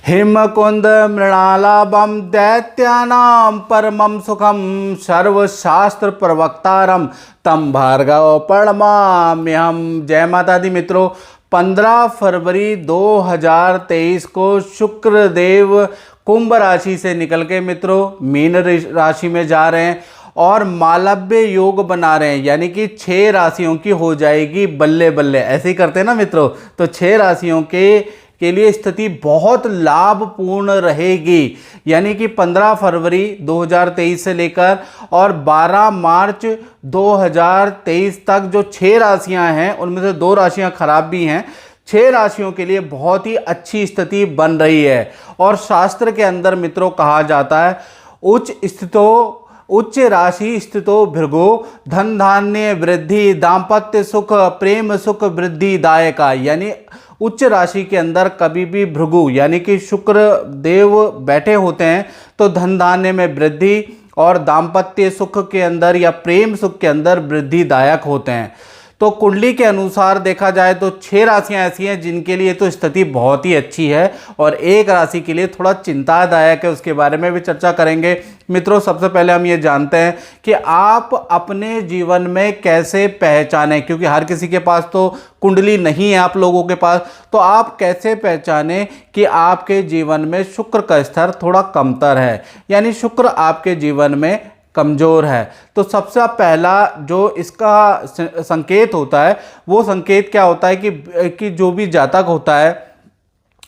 हिमकुंद मृणालाभम दैत्यानां परमं सुखम सर्वशास्त्र प्रवक्तारम तम भार्गव प्रणमाम्यहम। जय माता दी मित्रों, 15 फरवरी 2023 को शुक्र देव कुंभ राशि से निकल के मित्रों मीन राशि में जा रहे हैं और मालव्य योग बना रहे हैं, यानी कि 6 राशियों की हो जाएगी बल्ले बल्ले। ऐसे ही करते हैं ना मित्रों, तो 6 राशियों के लिए स्थिति बहुत लाभपूर्ण रहेगी। यानी कि 15 फरवरी 2023 से लेकर और 12 मार्च 2023 तक जो 6 राशियां हैं उनमें से 2 राशियां खराब भी हैं। 6 राशियों के लिए बहुत ही अच्छी स्थिति बन रही है। और शास्त्र के अंदर मित्रों कहा जाता है उच्च राशि स्थितो भृगो धन धान्य वृद्धि दाम्पत्य सुख प्रेम सुख वृद्धि दायका। यानी उच्च राशि के अंदर कभी भी भृगु यानी कि शुक्र देव बैठे होते हैं तो धन धान्य में वृद्धि और दाम्पत्य सुख के अंदर या प्रेम सुख के अंदर वृद्धिदायक होते हैं। तो कुंडली के अनुसार देखा जाए तो 6 राशियां ऐसी हैं जिनके लिए तो स्थिति बहुत ही अच्छी है और एक राशि के लिए थोड़ा चिंतादायक है, उसके बारे में भी चर्चा करेंगे। मित्रों, सबसे पहले हम ये जानते हैं कि आप अपने जीवन में कैसे पहचानें, क्योंकि हर किसी के पास तो कुंडली नहीं है आप लोगों के पास, तो आप कैसे पहचानें कि आपके जीवन में शुक्र का स्तर थोड़ा कमतर है, यानी शुक्र आपके जीवन में कमज़ोर है। तो सबसे पहला जो इसका संकेत होता है वो संकेत क्या होता है कि जो भी जातक होता है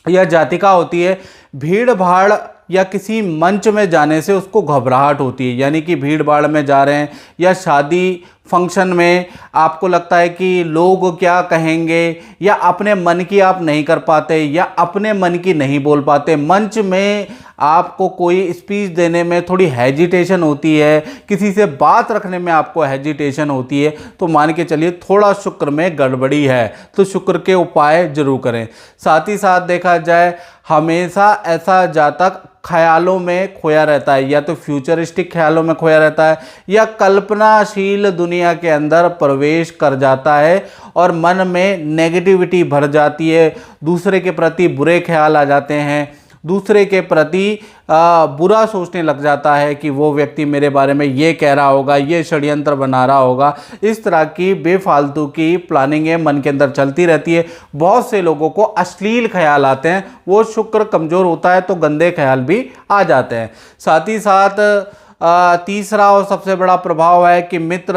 या जातिका होती है, भीड़ भाड़ या किसी मंच में जाने से उसको घबराहट होती है। यानी कि भीड़ भाड़ में जा रहे हैं या शादी फंक्शन में आपको लगता है कि लोग क्या कहेंगे, या अपने मन की आप नहीं कर पाते या अपने मन की नहीं बोल पाते, मंच में आपको कोई स्पीच देने में थोड़ी हेजिटेशन होती है, किसी से बात रखने में आपको हेजिटेशन होती है, तो मान के चलिए थोड़ा शुक्र में गड़बड़ी है। तो शुक्र के उपाय जरूर करें। साथ ही साथ देखा जाए हमेशा ऐसा जातक ख्यालों में खोया रहता है, या तो फ्यूचरिस्टिक ख्यालों में खोया रहता है या कल्पनाशील दुनिया के अंदर प्रवेश कर जाता है और मन में नेगेटिविटी भर जाती है, दूसरे के प्रति बुरे ख्याल आ जाते हैं, दूसरे के प्रति बुरा सोचने लग जाता है कि वो व्यक्ति मेरे बारे में ये कह रहा होगा, ये षड्यंत्र बना रहा होगा। इस तरह की बेफालतू की प्लानिंगें मन के अंदर चलती रहती है। बहुत से लोगों को अश्लील ख्याल आते हैं, वो शुक्र कमज़ोर होता है तो गंदे ख्याल भी आ जाते हैं। साथ ही साथ तीसरा और सबसे बड़ा प्रभाव है कि मित्र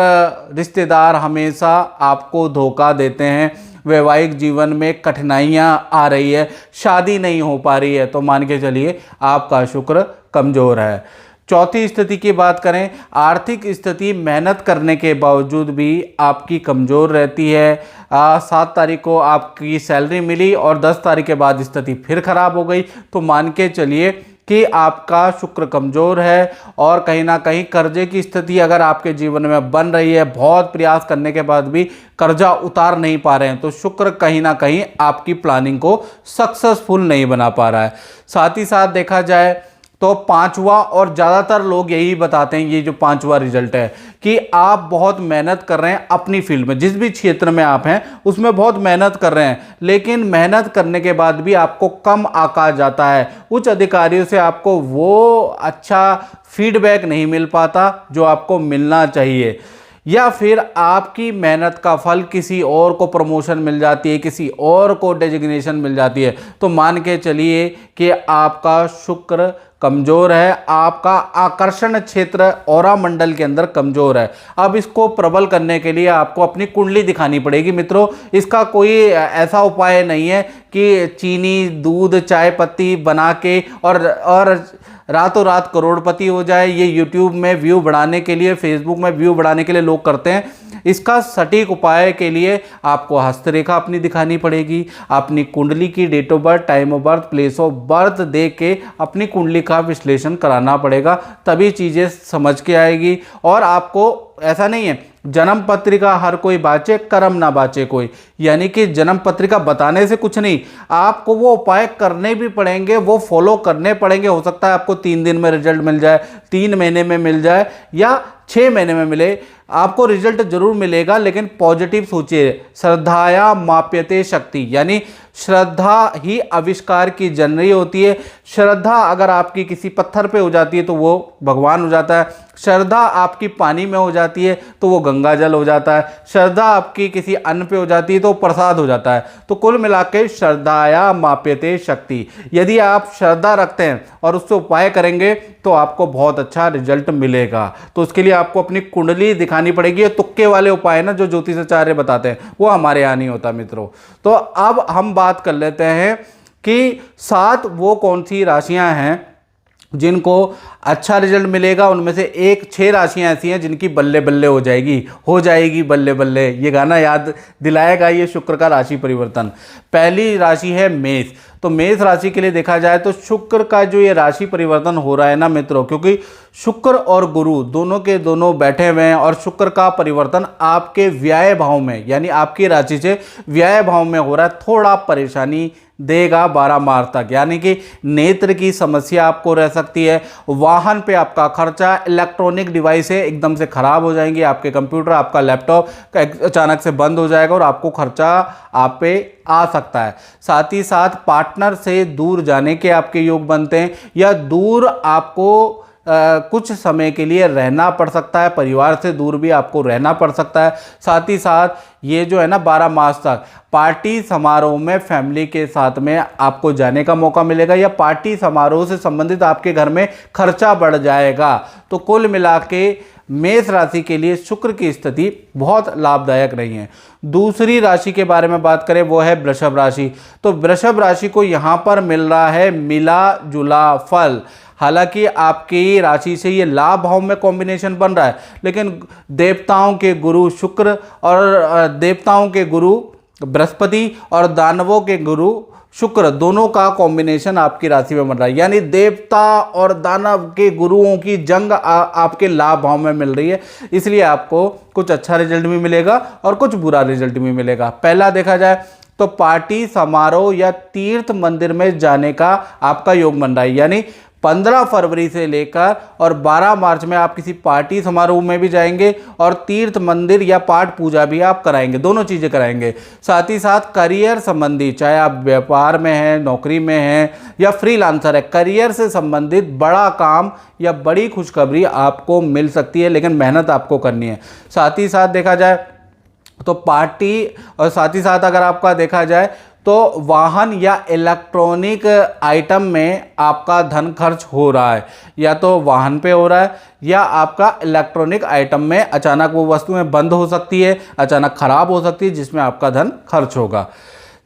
रिश्तेदार हमेशा आपको धोखा देते हैं। वैवाहिक जीवन में कठिनाइयाँ आ रही है, शादी नहीं हो पा रही है, तो मान के चलिए आपका शुक्र कमज़ोर है। चौथी स्थिति की बात करें, आर्थिक स्थिति मेहनत करने के बावजूद भी आपकी कमज़ोर रहती है। 7 तारीख को आपकी सैलरी मिली और 10 तारीख के बाद स्थिति फिर ख़राब हो गई, तो मान के चलिए कि आपका शुक्र कमज़ोर है और कहीं ना कहीं कर्जे की स्थिति अगर आपके जीवन में बन रही है, बहुत प्रयास करने के बाद भी कर्जा उतार नहीं पा रहे हैं, तो शुक्र कहीं ना कहीं आपकी प्लानिंग को सक्सेसफुल नहीं बना पा रहा है। साथ ही साथ देखा जाए तो 5वां, और ज़्यादातर लोग यही बताते हैं, ये जो 5वां रिजल्ट है कि आप बहुत मेहनत कर रहे हैं अपनी फील्ड में, जिस भी क्षेत्र में आप हैं उसमें बहुत मेहनत कर रहे हैं, लेकिन मेहनत करने के बाद भी आपको कम आंका जाता है। उच्च अधिकारियों से आपको वो अच्छा फीडबैक नहीं मिल पाता जो आपको मिलना चाहिए, या फिर आपकी मेहनत का फल किसी और को प्रमोशन मिल जाती है, किसी और को डेजिग्नेशन मिल जाती है, तो मान के चलिए कि आपका शुक्र कमज़ोर है, आपका आकर्षण क्षेत्र औरा मंडल के अंदर कमज़ोर है। अब इसको प्रबल करने के लिए आपको अपनी कुंडली दिखानी पड़ेगी मित्रों। इसका कोई ऐसा उपाय नहीं है कि चीनी दूध चाय पत्ती बना के और रातों रात करोड़पति हो जाए। ये यूट्यूब में व्यू बढ़ाने के लिए, फेसबुक में व्यू बढ़ाने के लिए लोग करते हैं। इसका सटीक उपाय के लिए आपको हस्तरेखा अपनी दिखानी पड़ेगी, अपनी कुंडली की date of birth, time of birth, place of birth दे के अपनी कुंडली का विश्लेषण कराना पड़ेगा, तभी चीज़ें समझ के आएगी। और आपको ऐसा नहीं है जन्म पत्रिका हर कोई बाँचे कर्म ना बाँचे कोई, यानी कि जन्म पत्रिका बताने से कुछ नहीं, आपको वो उपाय करने भी पड़ेंगे, वो फॉलो करने पड़ेंगे। हो सकता है आपको 3 दिन में रिजल्ट मिल जाए, 3 महीने में मिल जाए या 6 महीने में मिले, आपको रिजल्ट जरूर मिलेगा, लेकिन पॉजिटिव सोचिए। श्रद्धाया माप्यते शक्ति, यानी श्रद्धा ही आविष्कार की जननी होती है। श्रद्धा अगर आपकी किसी पत्थर पे हो जाती है तो वो भगवान हो जाता है। श्रद्धा आपकी पानी में हो जाती है तो वो गंगा जल हो जाता है। श्रद्धा आपकी किसी अन्न पे हो जाती है तो प्रसाद हो जाता है। तो कुल मिला के श्रद्धाया माप्यते शक्ति। यदि आप श्रद्धा रखते हैं और उससे उपाय करेंगे तो आपको बहुत अच्छा रिजल्ट मिलेगा। तो उसके लिए आपको अपनी कुंडली दिखानी पड़ेगी। ये तुक्के वाले उपाय ना जो ज्योतिषाचार्य बताते हैं वो हमारे यहाँ नहीं होता मित्रों। तो अब हम बात कर लेते हैं कि 7 वो कौन सी राशियां हैं जिनको अच्छा रिजल्ट मिलेगा। उनमें से 6 राशियां ऐसी हैं जिनकी बल्ले बल्ले हो जाएगी बल्ले बल्ले। ये गाना याद दिलाएगा ये शुक्र का राशि परिवर्तन। पहली राशि है मेष। तो मेष राशि के लिए देखा जाए तो शुक्र का जो ये राशि परिवर्तन हो रहा है ना मित्रों, क्योंकि शुक्र और गुरु दोनों के दोनों बैठे हुए हैं और शुक्र का परिवर्तन आपके व्यय भाव में यानी आपकी राशि से व्यय भाव में हो रहा है। थोड़ा परेशानी देगा 12 मार्च तक, यानी कि नेत्र की समस्या आपको रह सकती है। वाहन पे आपका खर्चा, इलेक्ट्रॉनिक डिवाइस है एकदम से खराब हो जाएंगे। आपके कंप्यूटर, आपका लैपटॉप अचानक से बंद हो जाएगा और आपको खर्चा आप पे आ सकता है। साथ ही साथ पार्टनर से दूर जाने के आपके योग बनते हैं या दूर आपको कुछ समय के लिए रहना पड़ सकता है। परिवार से दूर भी आपको रहना पड़ सकता है। साथ ही साथ ये जो है ना 12 मार्च तक पार्टी समारोह में फैमिली के साथ में आपको जाने का मौका मिलेगा या पार्टी समारोह से संबंधित आपके घर में खर्चा बढ़ जाएगा। तो कुल मिला के मेष राशि के लिए शुक्र की स्थिति बहुत लाभदायक नहीं है। दूसरी राशि के बारे में बात करें वो है वृषभ राशि। तो वृषभ राशि को यहाँ पर मिल रहा है मिला जुला फल। हालांकि आपकी राशि से ये लाभ भाव में कॉम्बिनेशन बन रहा है, लेकिन देवताओं के गुरु शुक्र और देवताओं के गुरु बृहस्पति और दानवों के गुरु शुक्र दोनों का कॉम्बिनेशन आपकी राशि में बन रहा है। यानी देवता और दानव के गुरुओं की जंग आपके लाभ भाव में मिल रही है। इसलिए आपको कुछ अच्छा रिजल्ट भी मिलेगा और कुछ बुरा रिजल्ट भी मिलेगा। पहला देखा जाए तो पार्टी समारोह या तीर्थ मंदिर में जाने का आपका योग बन रहा है। यानी 15 फरवरी से लेकर और 12 मार्च में आप किसी पार्टी समारोह में भी जाएंगे और तीर्थ मंदिर या पाठ पूजा भी आप कराएंगे, दोनों चीज़ें कराएंगे। साथ ही साथ करियर संबंधी, चाहे आप व्यापार में हैं, नौकरी में हैं या फ्रीलांसर है, करियर से संबंधित बड़ा काम या बड़ी खुशखबरी आपको मिल सकती है, लेकिन मेहनत आपको करनी है। साथ ही साथ देखा जाए तो पार्टी और साथ ही साथ अगर आपका देखा जाए तो वाहन या इलेक्ट्रॉनिक आइटम में आपका धन खर्च हो रहा है, या तो वाहन पे हो रहा है या आपका इलेक्ट्रॉनिक आइटम में अचानक वो वस्तुएं बंद हो सकती है, अचानक खराब हो सकती है, जिसमें आपका धन खर्च होगा।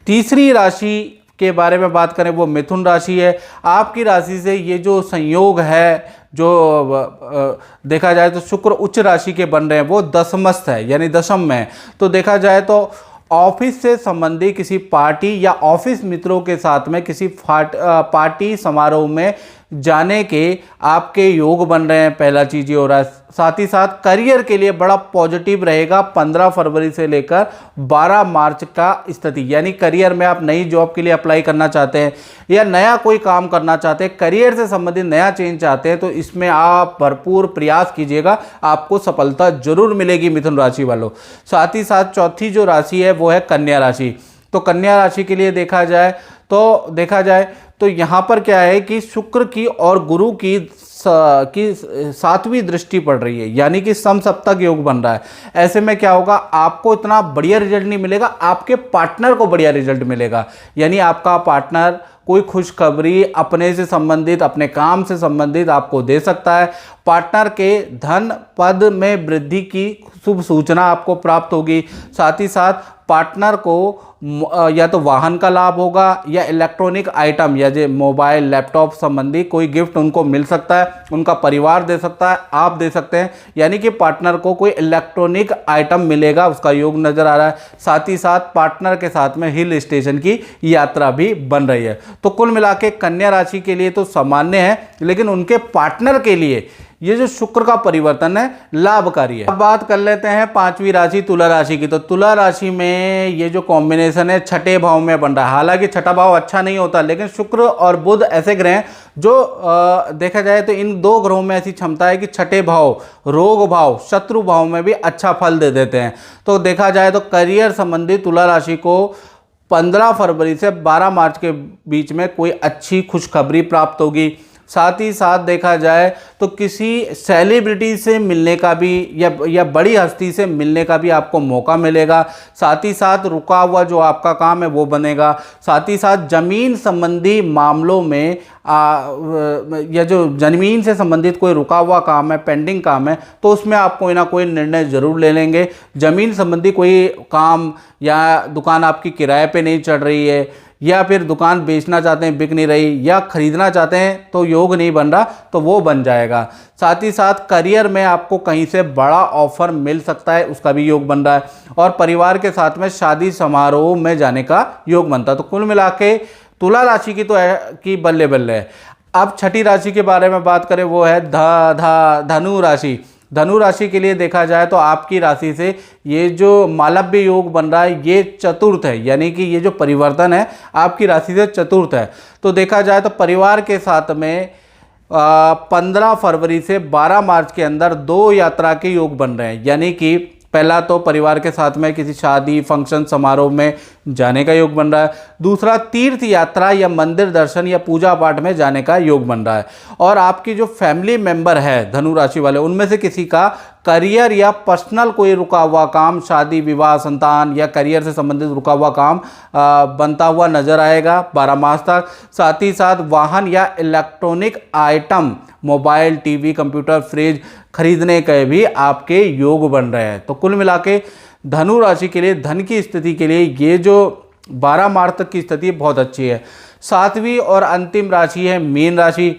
तीसरी राशि के बारे में बात करें वो मिथुन राशि है। आपकी राशि से ये जो संयोग है जो देखा जाए तो शुक्र उच्च राशि के बन रहे हैं वो दशमस्थ है यानी दशम में है। तो देखा जाए तो ऑफिस से संबंधी किसी पार्टी या ऑफिस मित्रों के साथ में किसी पार्टी समारोह में जाने के आपके योग बन रहे हैं, पहला चीज़ ये हो रहा है। साथ ही साथ करियर के लिए बड़ा पॉजिटिव रहेगा 15 फरवरी से लेकर 12 मार्च का स्थिति। यानी करियर में आप नई जॉब के लिए अप्लाई करना चाहते हैं या नया कोई काम करना चाहते हैं, करियर से संबंधित नया चेंज चाहते हैं, तो इसमें आप भरपूर प्रयास कीजिएगा, आपको सफलता जरूर मिलेगी मिथुन राशि वालों। साथ ही साथ चौथी जो राशि है वो है कन्या राशि। तो कन्या राशि के लिए देखा जाए तो यहाँ पर क्या है कि शुक्र की और गुरु की 7वीं दृष्टि पड़ रही है, यानी कि समसप्तक योग बन रहा है। ऐसे में क्या होगा, आपको इतना बढ़िया रिजल्ट नहीं मिलेगा, आपके पार्टनर को बढ़िया रिजल्ट मिलेगा। यानी आपका पार्टनर कोई खुशखबरी अपने से संबंधित, अपने काम से संबंधित आपको दे सकता है। पार्टनर के धन पद में वृद्धि की शुभ सूचना आपको प्राप्त होगी। साथ ही साथ पार्टनर को या तो वाहन का लाभ होगा या इलेक्ट्रॉनिक आइटम या जो मोबाइल लैपटॉप संबंधी कोई गिफ्ट उनको मिल सकता है, उनका परिवार दे सकता है, आप दे सकते हैं। यानी कि पार्टनर को कोई इलेक्ट्रॉनिक आइटम मिलेगा, उसका योग नज़र आ रहा है। साथ ही साथ पार्टनर के साथ में हिल स्टेशन की यात्रा भी बन रही है। तो कुल मिला के कन्या राशि के लिए तो सामान्य है, लेकिन उनके पार्टनर के लिए ये जो शुक्र का परिवर्तन है लाभकारी है। अब बात कर लेते हैं 5वीं राशि तुला राशि की। तो तुला राशि में ये जो कॉम्बिनेशन है छठे भाव में बन रहा है। हालांकि छठा भाव अच्छा नहीं होता, लेकिन शुक्र और बुध ऐसे ग्रह हैं जो देखा जाए तो इन 2 ग्रहों में ऐसी क्षमता है कि छठे भाव, रोग भाव, शत्रु भाव में भी अच्छा फल दे देते हैं। तो देखा जाए तो करियर संबंधी तुला राशि को 15 फरवरी से 12 मार्च के बीच में कोई अच्छी खुशखबरी प्राप्त होगी। साथ ही साथ देखा जाए तो किसी सेलिब्रिटी से मिलने का भी या बड़ी हस्ती से मिलने का भी आपको मौका मिलेगा। साथ ही साथ रुका हुआ जो आपका काम है वो बनेगा। साथ ही साथ ज़मीन संबंधी मामलों में या जो ज़मीन से संबंधित कोई रुका हुआ काम है, पेंडिंग काम है, तो उसमें आप कोई ना कोई निर्णय ज़रूर ले लेंगे। ज़मीन संबंधी कोई काम या दुकान आपकी किराए पे नहीं चढ़ रही है, या फिर दुकान बेचना चाहते हैं बिक नहीं रही, या खरीदना चाहते हैं तो योग नहीं बन रहा, तो वो बन जाएगा। साथ ही साथ करियर में आपको कहीं से बड़ा ऑफर मिल सकता है, उसका भी योग बन रहा है। और परिवार के साथ में शादी समारोह में जाने का योग बनता है। तो कुल मिला के तुला राशि की तो की बल्ले बल्ले है। अब छठी राशि के बारे में बात करें, वो है धनु राशि। धनु राशि के लिए देखा जाए तो आपकी राशि से ये जो मालव्य योग बन रहा है ये चतुर्थ है, यानी कि ये जो परिवर्तन है आपकी राशि से चतुर्थ है। तो देखा जाए तो परिवार के साथ में 15 फरवरी से 12 मार्च के अंदर 2 यात्रा के योग बन रहे हैं। यानी कि पहला तो परिवार के साथ में किसी शादी फंक्शन समारोह में जाने का योग बन रहा है। दूसरा तीर्थ यात्रा या मंदिर दर्शन या पूजा पाठ में जाने का योग बन रहा है। और आपकी जो फैमिली मेंबर है धनु राशि वाले, उनमें से किसी का करियर या पर्सनल कोई रुका हुआ काम, शादी विवाह संतान या करियर से संबंधित रुका हुआ काम बनता हुआ नजर आएगा 12 मार्च तक। साथ ही साथ वाहन या electronic item, mobile, TV, computer, fridge खरीदने के भी आपके योग बन रहे हैं। तो कुल मिला के धनु राशि के लिए धन की स्थिति के लिए ये जो 12 मार्च तक की स्थिति बहुत अच्छी है। 7वीं और अंतिम राशि है मीन राशि।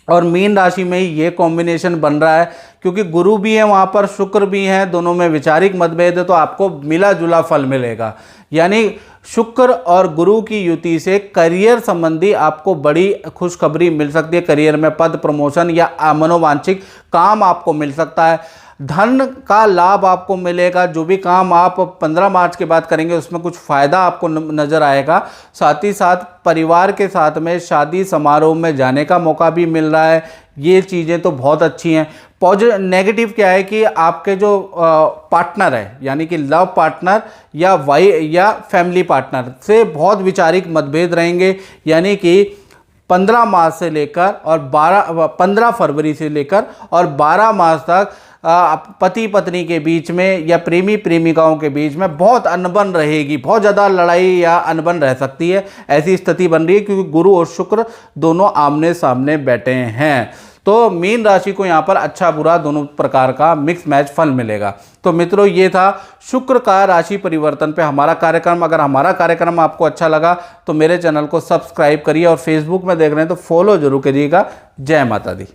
और मीन राशि में ही ये कॉम्बिनेशन बन रहा है, क्योंकि गुरु भी है वहाँ पर, शुक्र भी हैं, दोनों में विचारिक मतभेद है, तो आपको मिला जुला फल मिलेगा। यानी शुक्र और गुरु की युति से करियर संबंधी आपको बड़ी खुशखबरी मिल सकती है। करियर में पद प्रमोशन या मनोवांछित काम आपको मिल सकता है। धन का लाभ आपको मिलेगा। जो भी काम आप 15 मार्च के बाद करेंगे उसमें कुछ फ़ायदा आपको नज़र आएगा। साथ ही साथ परिवार के साथ में शादी समारोह में जाने का मौका भी मिल रहा है। ये चीज़ें तो बहुत अच्छी हैं। नेगेटिव क्या है कि आपके जो पार्टनर है, यानी कि लव पार्टनर या फैमिली पार्टनर से बहुत विचारिक मतभेद रहेंगे। यानी कि 15 मार्च से लेकर और 15 फरवरी से लेकर और 12 मार्च तक पति पत्नी के बीच में या प्रेमी प्रेमिकाओं के बीच में बहुत अनबन रहेगी, बहुत ज़्यादा लड़ाई या अनबन रह सकती है। ऐसी स्थिति बन रही है क्योंकि गुरु और शुक्र दोनों आमने सामने बैठे हैं। तो मीन राशि को यहाँ पर अच्छा बुरा दोनों प्रकार का मिक्स मैच फल मिलेगा। तो मित्रों, ये था शुक्र का राशि परिवर्तन पे हमारा कार्यक्रम। अगर हमारा कार्यक्रम आपको अच्छा लगा तो मेरे चैनल को सब्सक्राइब करिए और फेसबुक में देख रहे हैं तो फॉलो जरूर करिएगा। जय माता दी।